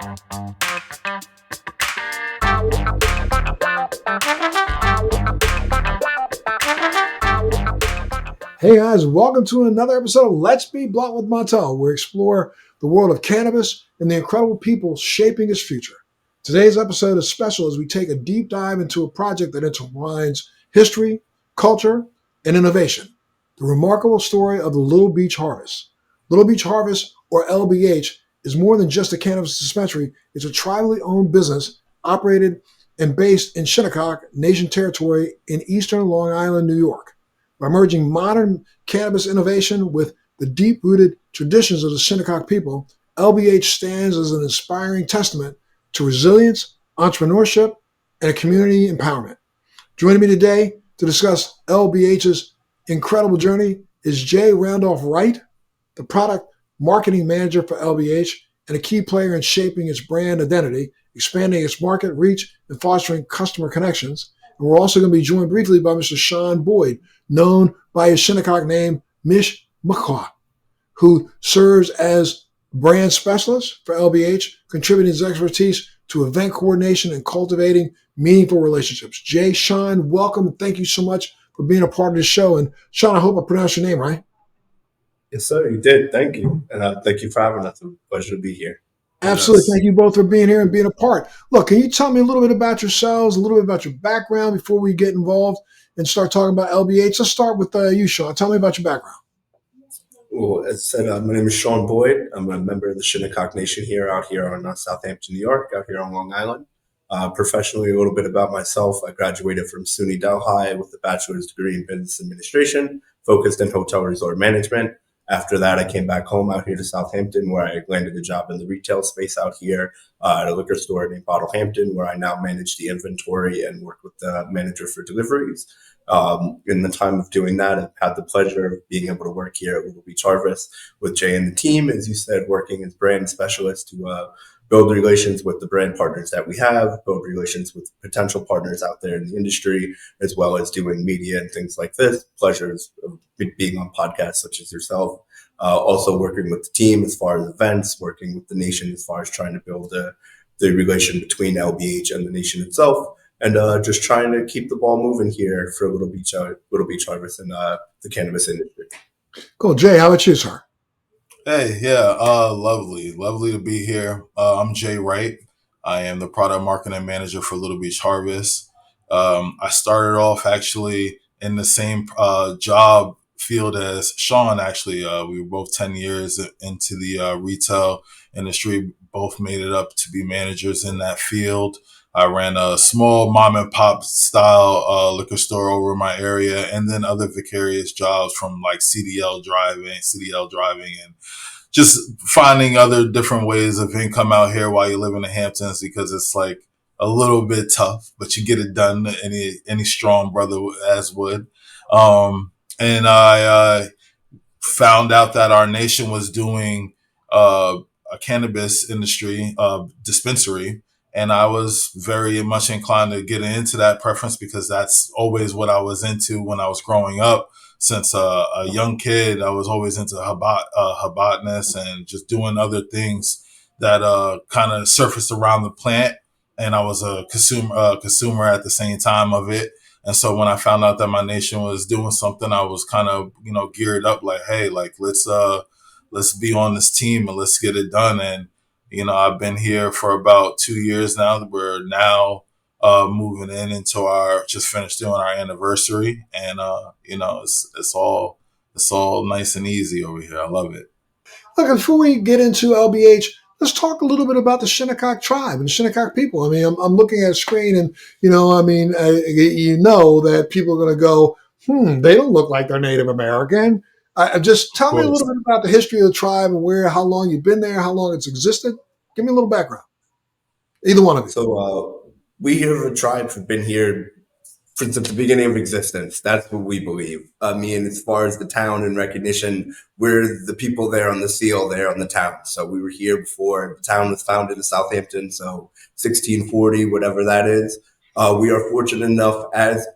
Hey guys, welcome to another episode of Let's Be Blunt with Montel, where we explore the world of cannabis and the incredible people shaping its future. Today's episode is special as we take a deep dive into a project that intertwines history, culture, and innovation. The remarkable story of the Little Beach Harvest. Little Beach Harvest, or LBH, is more than just a cannabis dispensary. It's a tribally owned business operated and based in Shinnecock Nation Territory in eastern Long Island, New York. By merging modern cannabis innovation with the deep-rooted traditions of the Shinnecock people, LBH stands as an inspiring testament to resilience, entrepreneurship, and community empowerment. Joining me today to discuss LBH's incredible journey is Jay Randolph Wright, the product marketing manager for LBH and a key player in shaping its brand identity, expanding its market reach, and fostering customer connections. And we're also going to be joined briefly by Mr. Sean Boyd, known by his Shinnecock name, Mish Mukwa, who serves as brand specialist for LBH, contributing his expertise to event coordination and cultivating meaningful relationships. Jay, Sean, welcome. Thank you so much for being a part of this show. And Sean, I hope I pronounced your name right. Yes, sir. You did. Thank you. And thank you for having us. It's a pleasure to be here. Absolutely. Thank you both for being here and being a part. Look, can you tell me a little bit about yourselves, a little bit about your background before we get involved and start talking about LBH? Let's start with you, Sean. Tell me about your background. Well, as I said, my name is Sean Boyd. I'm a member of the Shinnecock Nation out here on Southampton, New York, out here on Long Island. Professionally, a little bit about myself. I graduated from SUNY Delhi with a bachelor's degree in business administration, focused in hotel resort management. After that, I came back home out here to Southampton, where I landed a job in the retail space out here at a liquor store named Bottlehampton, where I now manage the inventory and work with the manager for deliveries. In the time of doing that, I've had the pleasure of being able to work here at Little Beach Harvest with Jay and the team, as you said, working as brand specialist to build relations with the brand partners that we have, build relations with potential partners out there in the industry, as well as doing media and things like this. Pleasures of being on podcasts such as yourself. Also working with the team as far as events, working with the nation as far as trying to build the relation between LBH and the nation itself, and just trying to keep the ball moving here for Little Beach Harvest and the cannabis industry. Cool. Jay, how about you, sir? Hey, yeah, lovely to be here. I'm Jay Wright. I am the product marketing manager for Little Beach Harvest. I started off actually in the same job field as Sean. Actually, we were both 10 years into the retail industry. Both made it up to be managers in that field. I ran a small mom and pop style liquor store over in my area, and then other vicarious jobs from like CDL driving, and just finding other different ways of income out here while you live in the Hamptons, because it's like a little bit tough, but you get it done. Any strong brother as would. And I found out that our nation was doing a cannabis industry dispensary. And I was very much inclined to get into that preference because that's always what I was into when I was growing up. Since a young kid, I was always into Habatness and just doing other things that kind of surfaced around the plant. And I was a consumer at the same time of it. And so when I found out that my nation was doing something, I was kind of, geared up like, hey, like, let's be on this team and let's get it done. And I've been here for about 2 years now. We're now moving into just finished doing our anniversary. And, it's all nice and easy over here. I love it. Look, before we get into LBH, let's talk a little bit about the Shinnecock tribe and the Shinnecock people. I mean, I'm looking at a screen and, that people are going to go, they don't look like they're Native American. Just tell me a little bit about the history of the tribe and how long you've been there, how long it's existed. Give me a little background. Either one of you. So we here of a tribe have been here since the beginning of existence. That's what we believe. I mean, as far as the town and recognition, we're the people there on the seal there on the town. So we were here before the town was founded in Southampton. So 1640, whatever that is. We are fortunate enough as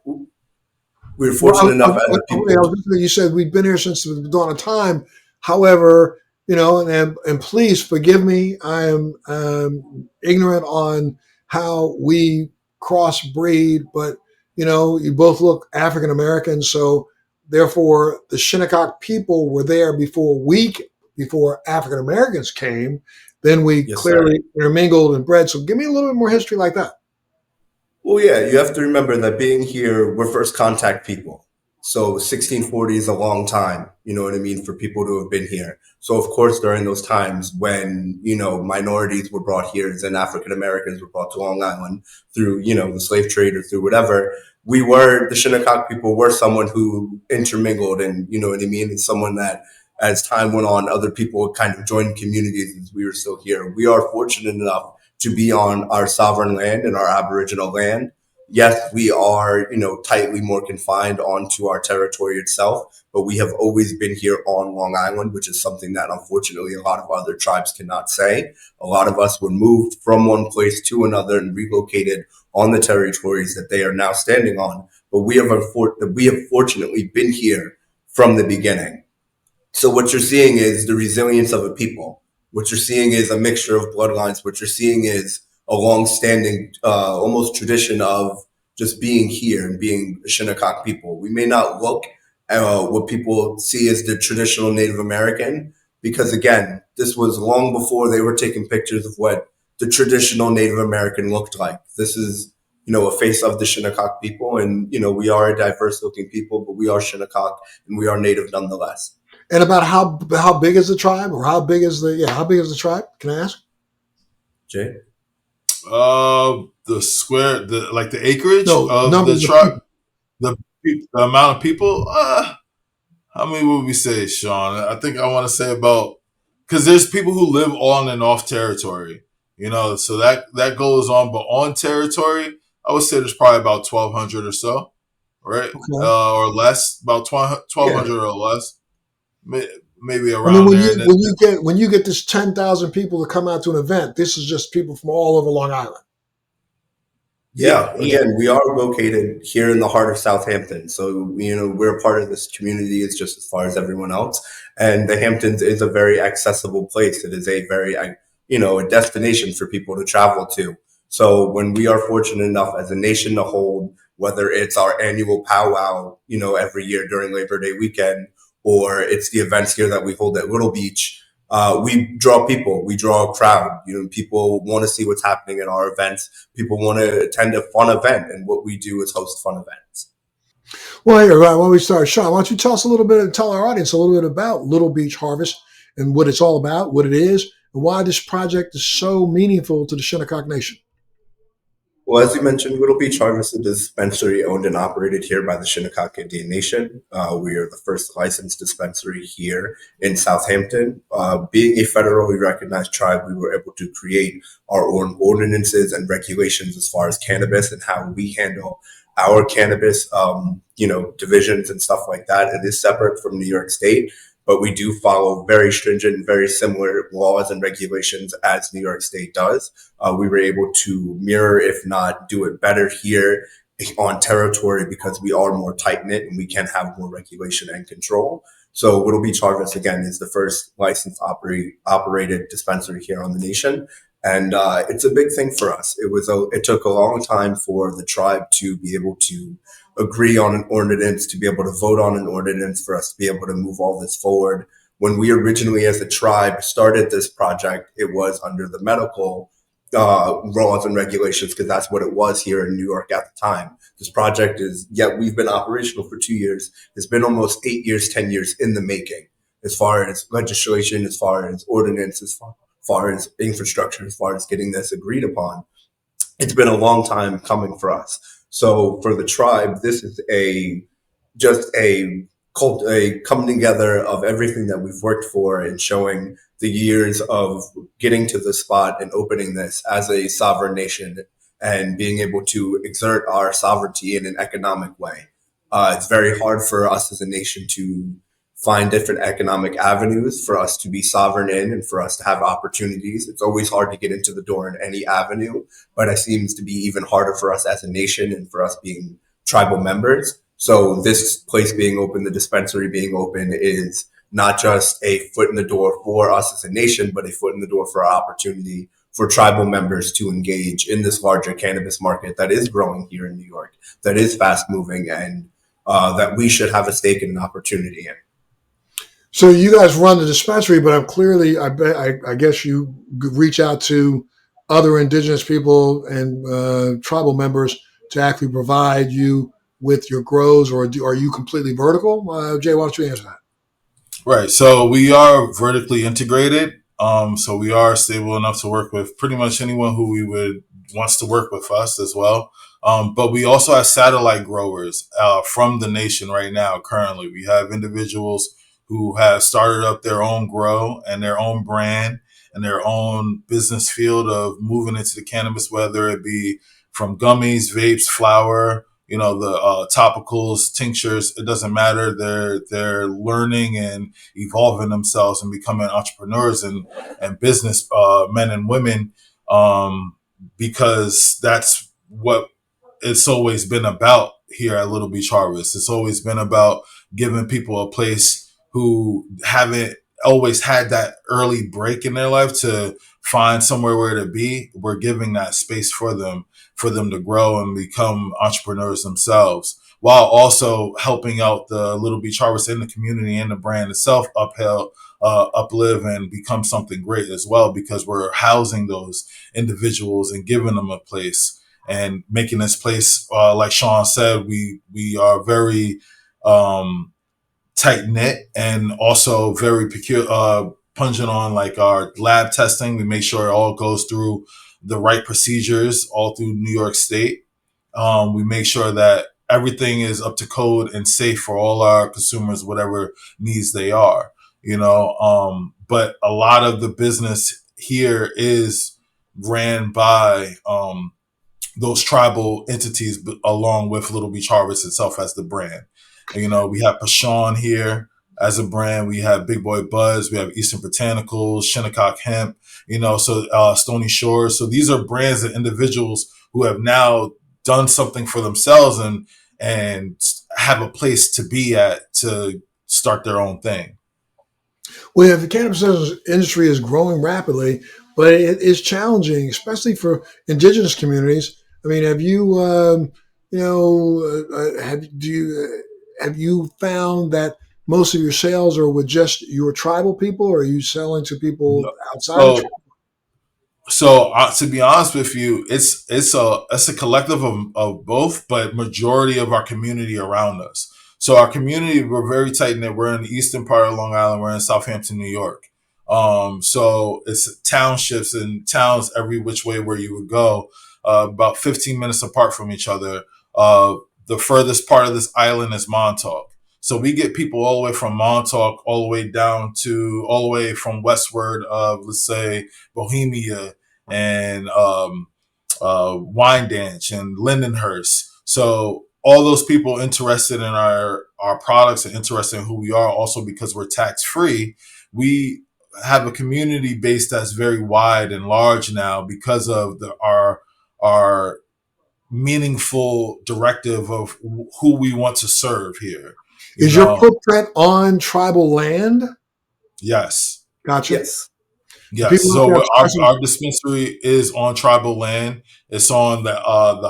the people. You said we've been here since the dawn of time. However, and please forgive me. I am ignorant on how we crossbreed, but you both look African American, so therefore the Shinnecock people were there before African Americans came. Then we Yes, sir. clearly intermingled and bred. So give me a little bit more history like that. Well, yeah, you have to remember that being here, we're first contact people. So 1640 is a long time, you know what I mean, for people to have been here. So of course, during those times when, minorities were brought here and African Americans were brought to Long Island through, the slave trade or through whatever, the Shinnecock people were someone who intermingled, and you know what I mean? It's someone that as time went on, other people kind of joined communities as we were still here. We are fortunate enough to be on our sovereign land and our Aboriginal land. Yes, we are, tightly more confined onto our territory itself, but we have always been here on Long Island, which is something that unfortunately a lot of other tribes cannot say. A lot of us were moved from one place to another and relocated on the territories that they are now standing on. But we have fortunately been here from the beginning. So what you're seeing is the resilience of a people. What you're seeing is a mixture of bloodlines. What you're seeing is a long-standing, almost tradition of just being here and being a Shinnecock people. We may not look at what people see as the traditional Native American, because again, this was long before they were taking pictures of what the traditional Native American looked like. This is, a face of the Shinnecock people, and we are a diverse-looking people, but we are Shinnecock and we are Native nonetheless. And about how big is the tribe, or how big is the tribe? Can I ask? Jay? The square, the acreage No, of the tribe, the amount of people. How many would we say, Sean? I think I want to say about, because there's people who live on and off territory, so that goes on, but on territory, I would say there's probably about 1,200 or so, right? Okay. Or less, about 1,200 or less. Maybe around I mean, there. when you get this 10,000 people to come out to an event, this is just people from all over Long Island. Yeah, again, we are located here in the heart of Southampton. So, we're a part of this community. It's just as far as everyone else. And the Hamptons is a very accessible place. It is a very, a destination for people to travel to. So when we are fortunate enough as a nation to hold, whether it's our annual powwow, every year during Labor Day weekend, or it's the events here that we hold at Little Beach, we draw people, we draw a crowd. People want to see what's happening at our events. People want to attend a fun event, and what we do is host fun events. Well, here, why don't we start? Sean, why don't you tell us a little bit, and tell our audience a little bit about Little Beach Harvest and what it's all about, what it is, and why this project is so meaningful to the Shinnecock Nation. Well, as you mentioned, Little Beach Harvest is a dispensary owned and operated here by the Shinnecock Indian Nation. We are the first licensed dispensary here in Southampton. Being a federally recognized tribe, we were able to create our own ordinances and regulations as far as cannabis and how we handle our cannabis, divisions and stuff like that. It is separate from New York State, but we do follow very stringent, very similar laws and regulations as New York State does. We were able to mirror, if not do it better here on territory, because we are more tight knit and we can have more regulation and control. So Little Beach Harvest, again, is the first licensed operated dispensary here on the nation. And it's a big thing for us. It took a long time for the tribe to be able to agree on an ordinance, to be able to vote on an ordinance, for us to be able to move all this forward. When we originally, as a tribe, started this project, it was under the medical laws and regulations, because that's what it was here in New York at the time. This project we've been operational for 2 years. It's been almost 8 years, 10 years in the making, as far as legislation, as far as ordinance, as far as infrastructure, as far as getting this agreed upon. It's been a long time coming for us. So for the tribe, this is a coming together of everything that we've worked for, and showing the years of getting to the spot and opening this as a sovereign nation and being able to exert our sovereignty in an economic way. It's very hard for us as a nation to find different economic avenues for us to be sovereign in and for us to have opportunities. It's always hard to get into the door in any avenue, but it seems to be even harder for us as a nation and for us being tribal members. So this place being open, the dispensary being open, is not just a foot in the door for us as a nation, but a foot in the door for our opportunity for tribal members to engage in this larger cannabis market that is growing here in New York, that is fast moving, and that we should have a stake and an opportunity in. So you guys run the dispensary, but I guess you reach out to other Indigenous people and tribal members to actually provide you with your grows, or are you completely vertical? Jay, why don't you answer that? Right. So we are vertically integrated. So we are stable enough to work with pretty much anyone who wants to work with us as well. But we also have satellite growers from the nation right now. Currently, we have individuals who have started up their own grow and their own brand and their own business field of moving into the cannabis, whether it be from gummies, vapes, flower, the topicals, tinctures. It doesn't matter. They're learning and evolving themselves and becoming entrepreneurs and business men and women, because that's what it's always been about here at Little Beach Harvest. It's always been about giving people a place who haven't always had that early break in their life to find somewhere where to be. We're giving that space for them to grow and become entrepreneurs themselves, while also helping out the Little Beach Harvest and the community and the brand itself uplive and become something great as well, because we're housing those individuals and giving them a place and making this place, like Sean said, we are very tight knit and also very pungent on like our lab testing. We make sure it all goes through the right procedures all through New York State. We make sure that everything is up to code and safe for all our consumers, whatever needs they are, but a lot of the business here is ran by those tribal entities, along with Little Beach Harvest itself as the brand. We have Pashawn here as a brand. We have Big Boy Buzz. We have Eastern Botanicals, Shinnecock Hemp, Stony Shore. So these are brands and individuals who have now done something for themselves and have a place to be at to start their own thing. Well, the cannabis industry is growing rapidly, but it is challenging, especially for Indigenous communities. I mean, have you, have you found that most of your sales are with just your tribal people, or are you selling to people outside of tribal? So to be honest with you, it's a collective of both, but majority of our community around us. So our community, we're very tight knit. We're in the eastern part of Long Island. We're in Southampton, New York. So it's townships and towns every which way where you would go, about 15 minutes apart from each other. The furthest part of this island is Montauk. So we get people all the way from Montauk, all the way from westward of, let's say, Bohemia and Wyandanch and Lindenhurst. So all those people interested in our products and interested in who we are, also because we're tax free, we have a community base that's very wide and large now because of our meaningful directive of who we want to serve here. Is your footprint on tribal land? Yes. Gotcha. Yes. So our dispensary is on tribal land. It's on the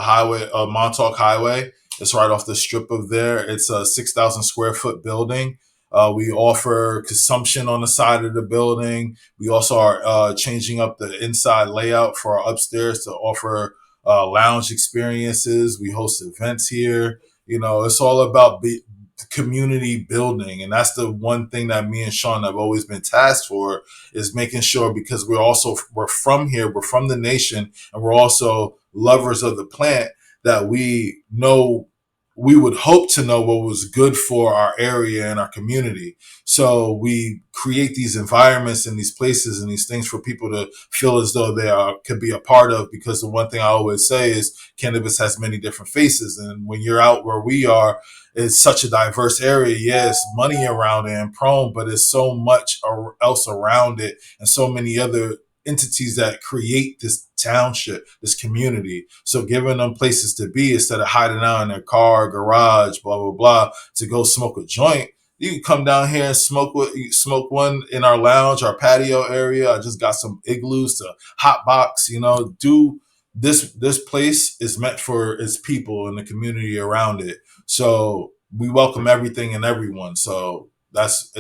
highway, Montauk Highway. It's right off the strip of there. It's a 6,000 square foot building. We offer consumption on the side of the building. We also are changing up the inside layout for our upstairs to offer lounge experiences. We host events here. It's all about community building, and that's the one thing that me and Sean have always been tasked for, is making sure, because we're from here, we're from the nation, and we're also lovers of the plant, that we would hope to know what was good for our area and our community. So we create these environments and these places and these things for people to feel as though they could be a part of, because the one thing I always say is cannabis has many different faces. And when you're out where we are, it's such a diverse area. Yes, money around it and prone, but there's so much else around it and so many other entities that create this township, this community. So giving them places to be instead of hiding out in their car, garage, blah, blah, blah, to go smoke a joint. You can come down here and smoke one in our lounge, our patio area. I just got some igloos to hot box. Do this place is meant for its people and the community around it. So we welcome everything and everyone. So that's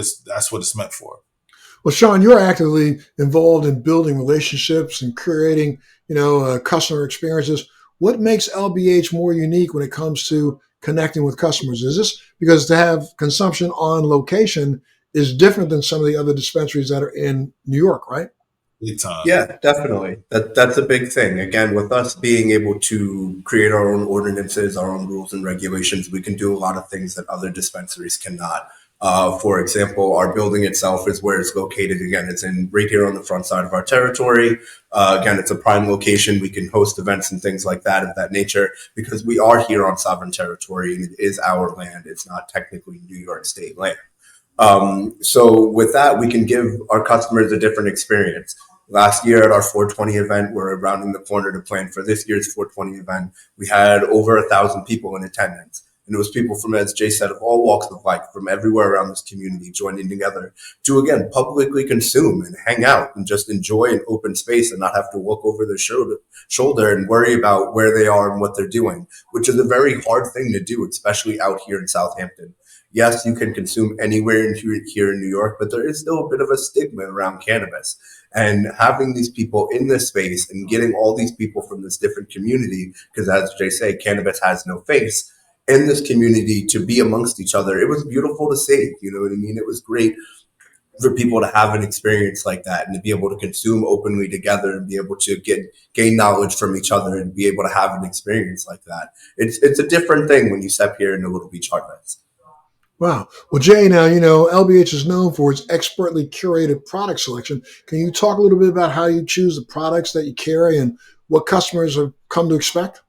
what it's meant for. Well, Sean, you're actively involved in building relationships and creating, customer experiences. What makes LBH more unique when it comes to connecting with customers? Is this because to have consumption on location is different than some of the other dispensaries that are in New York, right? Big time. Yeah, definitely. That's a big thing. Again, with us being able to create our own ordinances, our own rules and regulations, we can do a lot of things that other dispensaries cannot. For example, our building itself is where it's located. Again, it's in right here on the front side of our territory. Again, it's a prime location. We can host events and things like that of that nature because we are here on sovereign territory and it is our land. It's not technically New York State land. So with that, we can give our customers a different experience. Last year at our 420 event, we're rounding the corner to plan for this year's 420 event. We had over 1,000 people in attendance. And it was people from, as Jay said, of all walks of life, from everywhere around this community joining together to, again, publicly consume and hang out and just enjoy an open space and not have to look over their shoulder and worry about where they are and what they're doing, which is a very hard thing to do, especially out here in Southampton. Yes, you can consume anywhere here in New York, but there is still a bit of a stigma around cannabis. And having these people in this space and getting all these people from this different community, because as Jay said, cannabis has no face, in this community to be amongst each other, it was beautiful to see. You know what I mean? It was great for people to have an experience like that and to be able to consume openly together and be able to gain knowledge from each other and be able to have an experience like that. It's a different thing when you step here in the Little Beach Harvest. Wow. Well, Jay, now, LBH is known for its expertly curated product selection. Can you talk a little bit about how you choose the products that you carry and what customers have come to expect?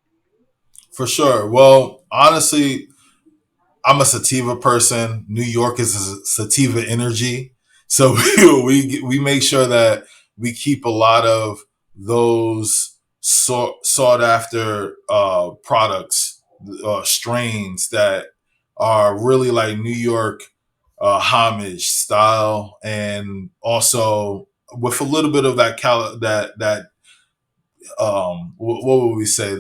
For sure. Well, honestly, I'm a sativa person. New York is a sativa energy. So we make sure that we keep a lot of those sought after products, strains that are really like New York homage style, and also with a little bit of that what would we say,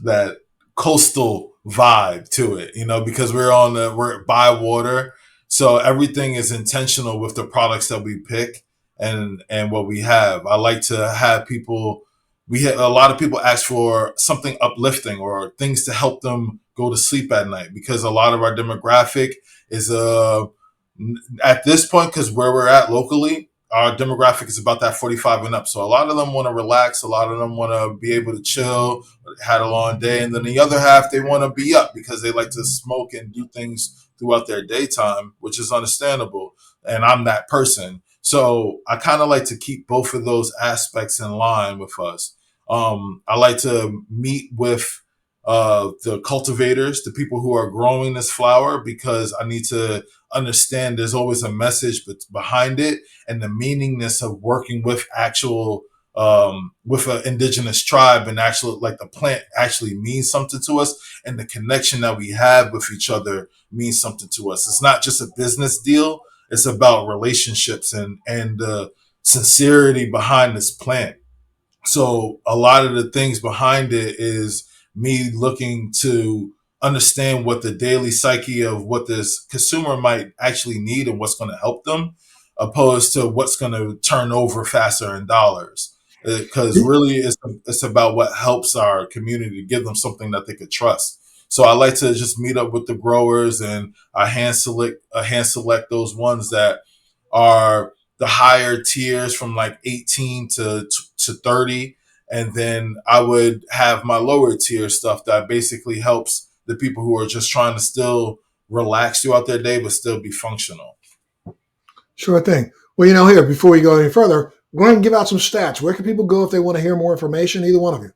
that coastal vibe to it, because we're by water. So everything is intentional with the products that we pick and what we have. I like to have a lot of people ask for something uplifting or things to help them go to sleep at night, because a lot of our demographic is at this point, because where we're at locally, our demographic is about that 45 and up. So a lot of them want to relax. A lot of them want to be able to chill, had a long day. And then the other half, they want to be up because they like to smoke and do things throughout their daytime, which is understandable. And I'm that person. So I kind of like to keep both of those aspects in line with us. I like to meet with the cultivators, the people who are growing this flower, because I need to understand there's always a message behind it and the meaningness of working with with an indigenous tribe, and actually like the plant actually means something to us, and the connection that we have with each other means something to us. It's not just a business deal. It's about relationships and the sincerity behind this plant. So a lot of the things behind it is me looking to understand what the daily psyche of what this consumer might actually need and what's going to help them, opposed to what's going to turn over faster in dollars. Because really it's about what helps our community, give them something that they could trust. So I like to just meet up with the growers, and I hand select those ones that are the higher tiers from like 18 to 30. And then I would have my lower tier stuff that basically helps the people who are just trying to still relax throughout their day, but still be functional. Sure thing. Well, here, before we go any further, go ahead and give out some stats. Where can people go if they want to hear more information, either one of you?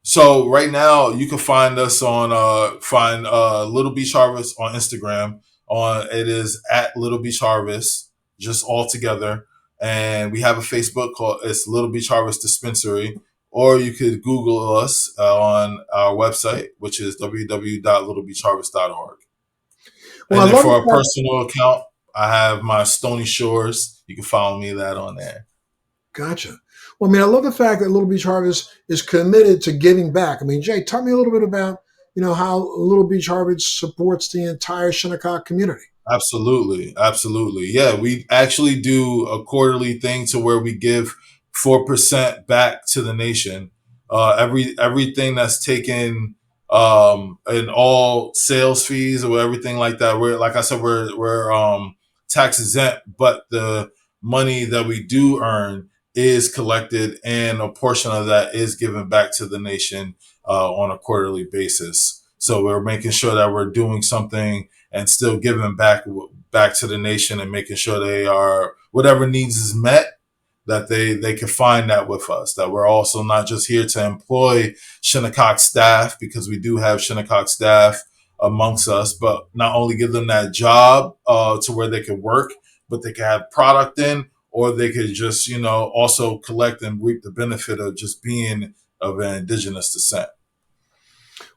So right now you can find us on Little Beach Harvest on Instagram. It is at Little Beach Harvest, just all together. And we have a Facebook called Little Beach Harvest Dispensary, or you could Google us on our website, which is www.littlebeachharvest.org. Well, And I then love the for a fact. personal account, I have my Stony Shores. You can follow me that on there. Gotcha. Well, I mean, I love the fact that Little Beach Harvest is committed to giving back. I mean, Jay, tell me a little bit about, how Little Beach Harvest supports the entire Shinnecock community. Absolutely. Absolutely. Yeah, we actually do a quarterly thing to where we give 4% back to the nation. Everything that's taken in all sales fees or everything like that. We're like I said, we're tax exempt, but the money that we do earn is collected and a portion of that is given back to the nation on a quarterly basis. So we're making sure that we're doing something and still giving back to the nation and making sure they are whatever needs is met, that they can find that with us, that we're also not just here to employ Shinnecock staff, because we do have Shinnecock staff amongst us, but not only give them that job to where they can work, but they can have product in, or they could just also collect and reap the benefit of just being of an indigenous descent.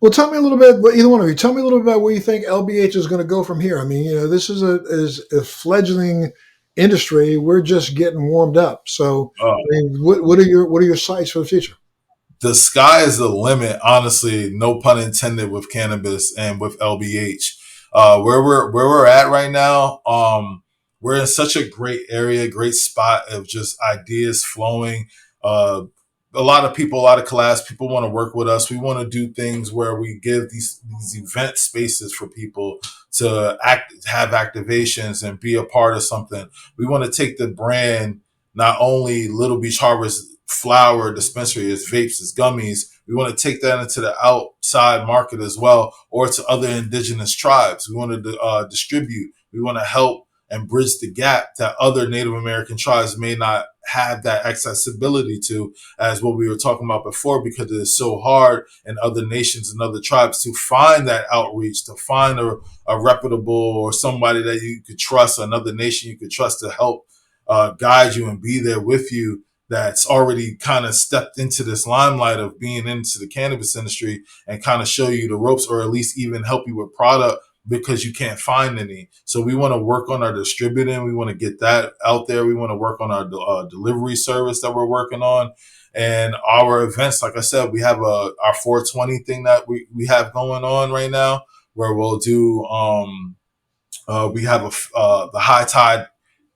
Well, tell me a little bit, either one of you, tell me a little bit about where you think LBH is going to go from here. I mean, this is a fledgling industry. We're just getting warmed up. So, I mean, what are your sights for the future? The sky is the limit, honestly, no pun intended, with cannabis and with LBH. Where we're at right now, we're in such a great area, great spot of just ideas flowing. A lot of people, a lot of class people want to work with us. We want to do things where we give these event spaces for people to have activations and be a part of something. We want to take the brand, not only Little Beach Harvest flower dispensary, as vapes, as gummies. We want to take that into the outside market as well, or to other indigenous tribes. We want to distribute. We want to help and bridge the gap that other Native American tribes may not have that accessibility to, as what we were talking about before, because it is so hard in other nations and other tribes to find that outreach, to find a reputable or somebody that you could trust, another nation you could trust to help guide you and be there with you, that's already kind of stepped into this limelight of being into the cannabis industry and kind of show you the ropes, or at least even help you with product because you can't find any. So we want to work on our distributing. We want to get that out there. We want to work on our delivery service that we're working on. And our events, like I said, we have our 420 thing that we have going on right now, where we'll do, we have the High Tide.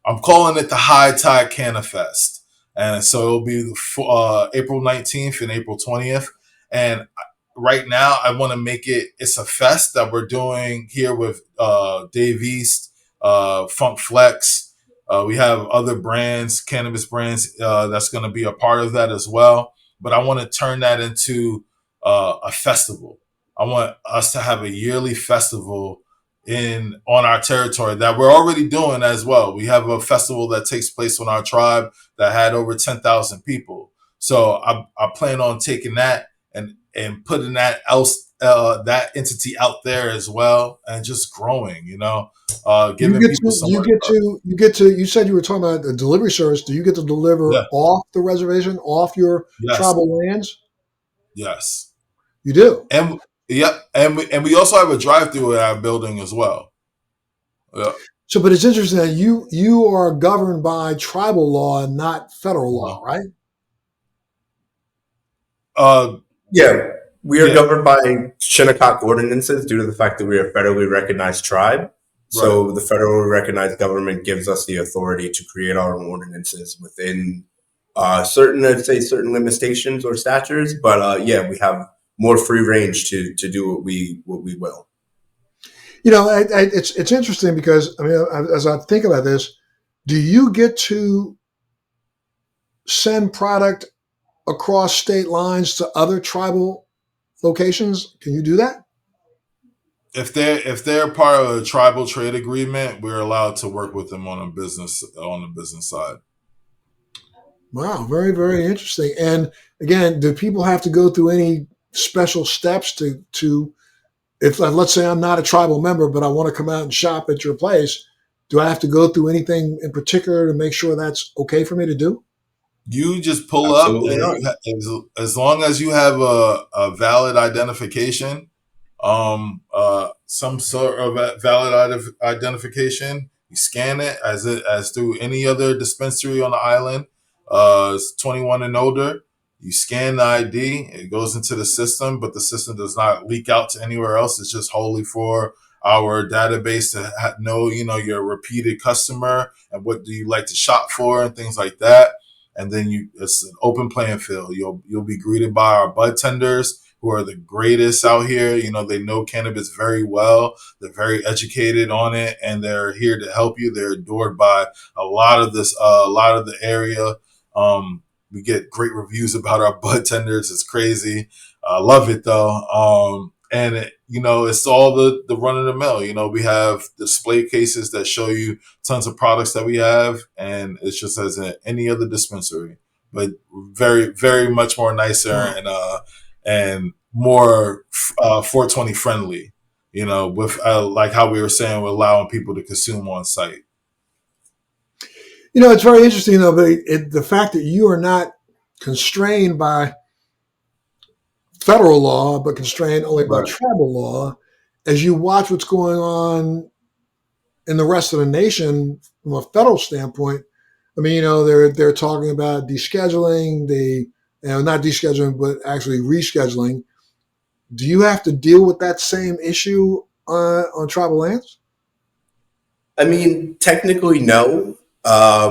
I'm calling it the High Tide Cannafest. And so it'll be April 19th and April 20th. And right now, I want to make it's a fest that we're doing here with Dave East, Funk Flex. We have other brands, cannabis brands, that's going to be a part of that as well. But I want to turn that into a festival. I want us to have a yearly festival on our territory that we're already doing as well. We have a festival that takes place on our tribe that had over 10,000 people. So I plan on taking that and putting that entity out there as well, and just growing, giving people some. You said you were talking about the delivery service. Do you get to deliver off the reservation, off your tribal lands? Yes. You do? And yep. And we also have a drive-through at our building as well. Yeah. So, but it's interesting that you are governed by tribal law and not federal law, right? Yeah, we are governed by Shinnecock ordinances due to the fact that we are a federally recognized tribe. Right. So the federally recognized government gives us the authority to create our own ordinances within certain limitations or statutes. But we have more free range to do what we will. It's interesting because, I mean, as I think about this, do you get to send product across state lines to other tribal locations? Can you do that? If they're part of a tribal trade agreement, we're allowed to work with them on the business side. Wow, very, very interesting. And again, do people have to go through any special steps to if, let's say I'm not a tribal member, but I want to come out and shop at your place, do I have to go through anything in particular to make sure that's okay for me to do? You just pull up, Absolutely and not. as long as you have a valid identification, some sort of a valid identification, you scan it as through any other dispensary on the island. It's 21 and older. You scan the ID, it goes into the system, but the system does not leak out to anywhere else. It's just wholly for our database to know, your repeated customer and what do you like to shop for and things like that. And then it's an open playing field. You'll be greeted by our bud tenders who are the greatest out here. They know cannabis very well. They're very educated on it, and they're here to help you. They're adored by a lot of the area. We get great reviews about our bud tenders. It's crazy. I love it though. It's all the run of the mill. We have display cases that show you tons of products that we have, and it's just as in any other dispensary, but very, very much more nicer and more 420 friendly. With like how we were saying, we're allowing people to consume on site. It's very interesting though, but the fact that you are not constrained by federal law, but constrained only by Right. tribal law, as you watch what's going on in the rest of the nation from a federal standpoint. I mean, they're talking about descheduling, not descheduling, but actually rescheduling. Do you have to deal with that same issue on tribal lands? I mean, technically, no,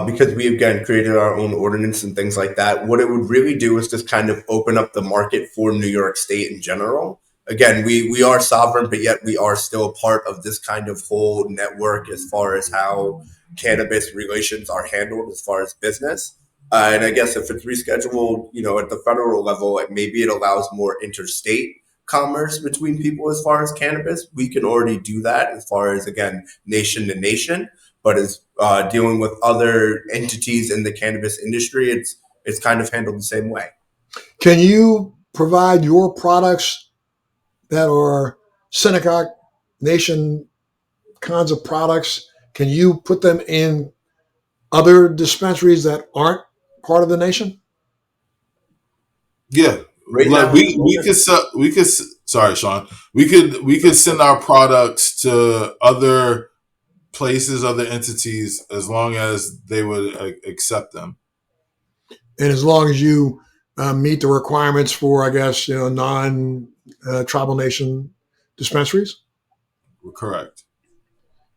because we again created our own ordinance and things like that. What it would really do is just kind of open up the market for New York State in general. Again, we are sovereign, but yet we are still a part of this kind of whole network as far as how cannabis relations are handled as far as business. And I guess if it's rescheduled, at the federal level, maybe it allows more interstate commerce between people as far as cannabis. We can already do that as far as, again, nation to nation, but as dealing with other entities in the cannabis industry, it's kind of handled the same way. Can you provide your products that are Shinnecock Nation kinds of products? Can you put them in other dispensaries that aren't part of the nation? Yeah, Right like now, sorry, Sean. We could send our products to other places, other entities, as long as they would accept them. And as long as you meet the requirements for, I guess, non-tribal nation dispensaries. Correct.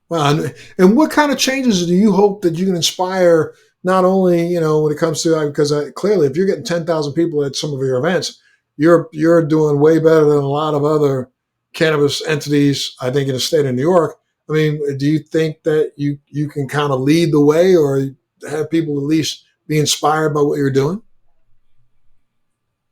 Wow. And what kind of changes do you hope that you can inspire, not only, when it comes to, because clearly if you're getting 10,000 people at some of your events, you're doing way better than a lot of other cannabis entities, I think, in the state of New York. I mean, do you think that you can kind of lead the way or have people at least be inspired by what you're doing?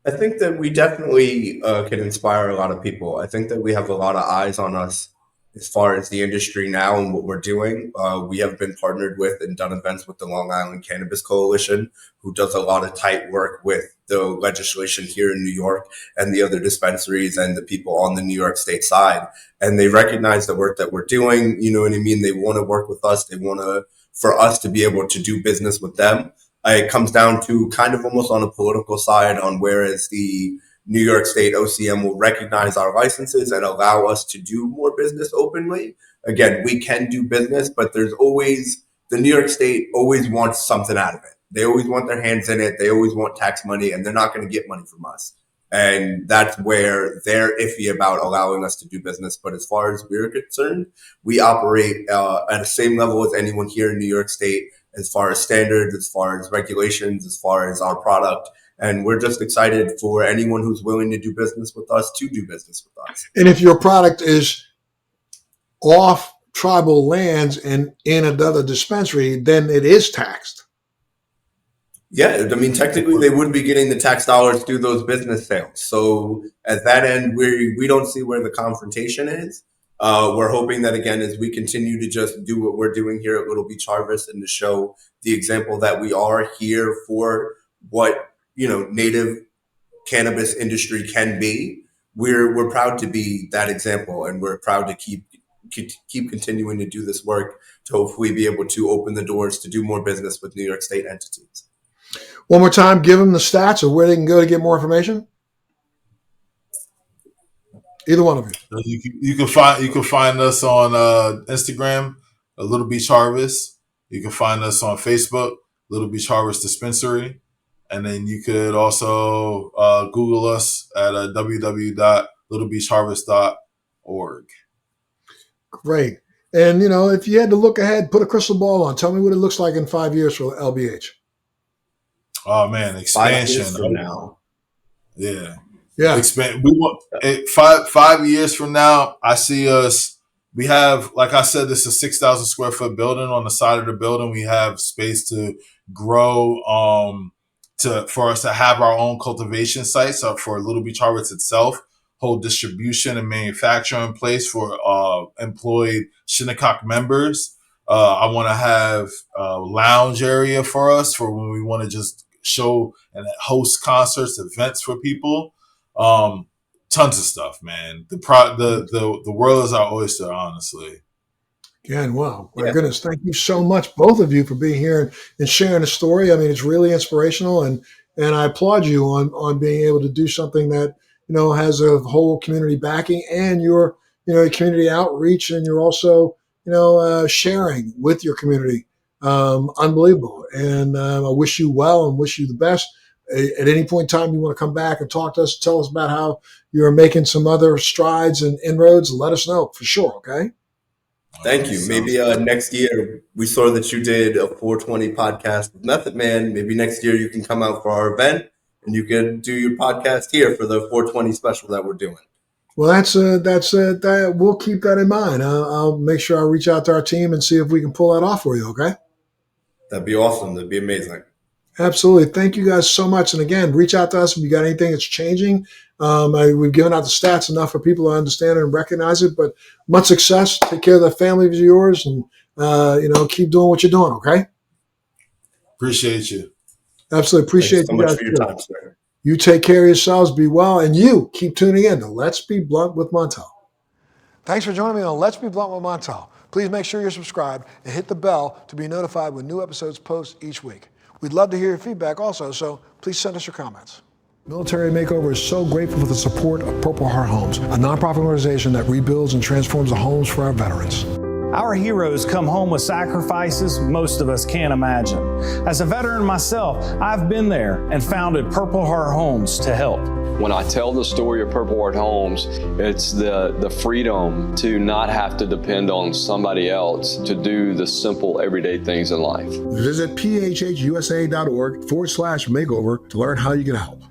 I think that we definitely can inspire a lot of people. I think that we have a lot of eyes on us as far as the industry now and what we're doing. We have been partnered with and done events with the Long Island Cannabis Coalition, who does a lot of tight work with the legislation here in New York and the other dispensaries and the people on the New York State side. And they recognize the work that we're doing. You know what I mean? They want to work with us. They want for us to be able to do business with them. It comes down to kind of almost on a political side on whereas the New York State OCM will recognize our licenses and allow us to do more business openly. Again, we can do business, but there's always the New York State always wants something out of it. They always want their hands in it. They always want tax money, and they're not going to get money from us. And that's where they're iffy about allowing us to do business. But as far as we're concerned, we operate at the same level as anyone here in New York State, as far as standards, as far as regulations, as far as our product. And we're just excited for anyone who's willing to do business with us to do business with us. And if your product is off tribal lands and in another dispensary, then it is taxed. Yeah, I mean, technically, they would be getting the tax dollars through those business sales. So at that end, we don't see where the confrontation is. We're hoping that, again, as we continue to just do what we're doing here at Little Beach Harvest and to show the example that we are here for what, native cannabis industry can be, we're proud to be that example. And we're proud to keep continuing to do this work to hopefully be able to open the doors to do more business with New York State entities. One more time, give them the stats of where they can go to get more information. Either one of you. You can find us on Instagram, Little Beach Harvest. You can find us on Facebook, Little Beach Harvest Dispensary, and then you could also Google us at www.littlebeachharvest.org. Great. And if you had to look ahead, put a crystal ball on. Tell me what it looks like in 5 years for LBH. Oh man, expansion 5 years from now. Yeah. Yeah. Expand. We want 5 years from now. I see us. We have, like I said, this is a 6,000 square foot building. On the side of the building, we have space to grow. For us to have our own cultivation sites for Little Beach Harvest itself, hold distribution and manufacturing in place for employed Shinnecock members. I want to have a lounge area for us for when we want to just show and host concerts, events for people. Tons of stuff, man. The world is our oyster, honestly. Again, wow. My goodness. Thank you so much, both of you, for being here and sharing the story. I mean, it's really inspirational, and I applaud you on being able to do something that, has a whole community backing, and your, community outreach, and you're also, sharing with your community. Unbelievable. And I wish you well and wish you the best. At any point in time you want to come back and talk to us, tell us about how you're making some other strides and inroads, let us know for sure. Okay. Thank you. Maybe next year, we saw that you did a 420 podcast with Method Man. Maybe next year you can come out for our event and you can do your podcast here for the 420 special that we're doing. Well, that's we'll keep that in mind. I'll make sure I reach out to our team and see if we can pull that off for you. Okay. That'd be awesome. That'd be amazing. Absolutely. Thank you guys so much. And again, reach out to us if you got anything that's changing. We've given out the stats enough for people to understand it and recognize it, but much success. Take care of the family of yours and, keep doing what you're doing. Okay. Appreciate you. Absolutely. Appreciate you guys for your time, sir. You take care of yourselves. Be well. And you keep tuning in to Let's Be Blunt with Montel. Thanks for joining me on Let's Be Blunt with Montel. Please make sure you're subscribed and hit the bell to be notified when new episodes post each week. We'd love to hear your feedback also, so please send us your comments. Military Makeover is so grateful for the support of Purple Heart Homes, a nonprofit organization that rebuilds and transforms the homes for our veterans. Our heroes come home with sacrifices most of us can't imagine. As a veteran myself, I've been there and founded Purple Heart Homes to help. When I tell the story of Purple Heart Homes, it's the freedom to not have to depend on somebody else to do the simple everyday things in life. Visit phhusa.org/makeover to learn how you can help.